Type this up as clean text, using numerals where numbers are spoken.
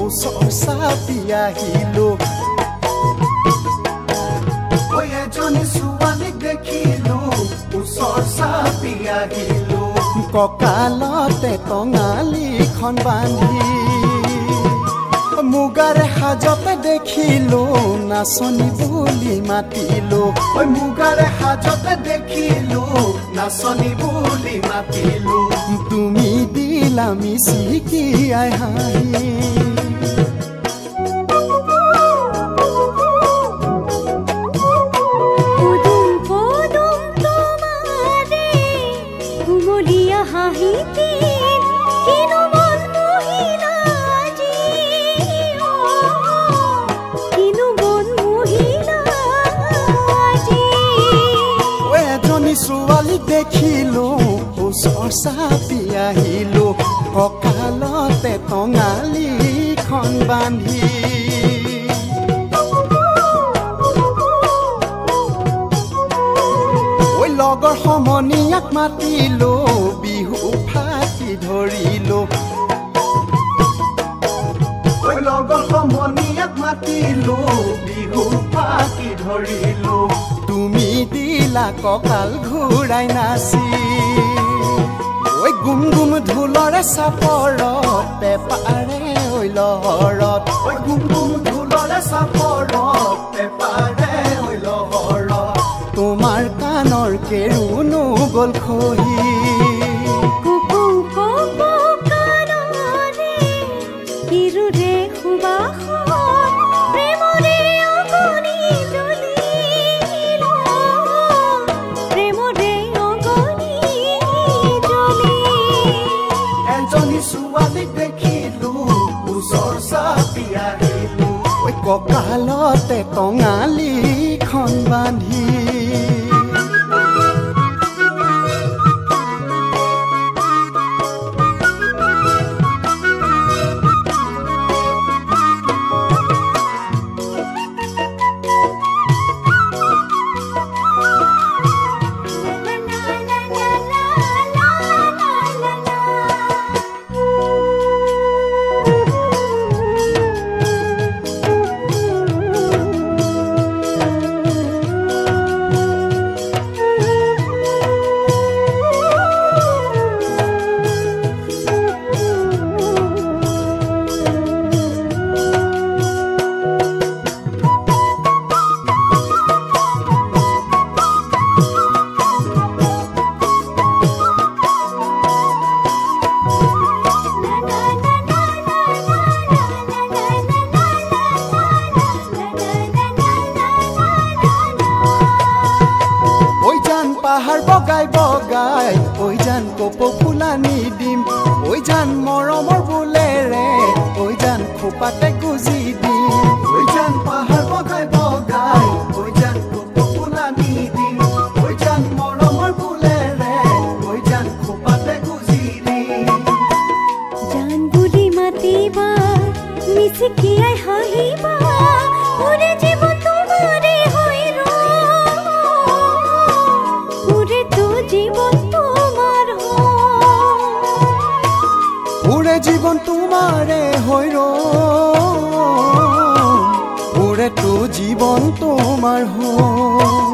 ওচৰ চাপি আহিলো ঐ এজনী ছোৱালীক দেখিলো ওচৰ চাপি আহিলো কঁকালতে টঙালিখন বান্ধি মুগাৰে সাজতে দেখিলো নাচনী বুলি মাতিলো ঐ মুগাৰে সাজতে দেখিলো নাচনী বুলি মাতিলো তুমি দিলা মিচিকিয়াই হাঁহি দেখিলো ওচৰ চাপি আহিলো কঁকালতে টঙালিখন বান্ধি ঐ লগৰ সমনীয়াক মাতিলো বিহু ফাটি ধৰিলো ঐ লগৰ সমনীয়াক মাতিলো বিহু ফাটি ধৰিলো তুমি দিলা কঁকাল ঘূৰাই নাচি ঐ গুম গুম ঢোলৰে চাপৰত পেপাৰে ঐ লহৰত ঐ গুম গুম ঢোলৰে চাপৰত পেপাৰে ঐ লহৰত তোমাৰ কাণৰ কেৰুনো গ'ল খহি কঁকালতে টঙালিখন বান্ধি পাহাৰ বগাই বগাই ঐ জান কপৌ ফুলানি দিম ঐ জান মৰমৰ বোলেৰে ঐ জান খোপাতে গুজি দিম ঐ জান পাহাৰ বগাই বগাই ঐ জান কপৌ ফুলানি দিম ঐ জান মৰমৰ বোলেৰে ঐ জান খোপাতে গুজি দিম জান বুলি মাতিবা মিচিকিয়াই হাঁহিবা ওৰে জীৱন তোমাৰে হৈ জীবন তোমাৰে হইৰ ওৰে তো জীবন তোমাৰ হয়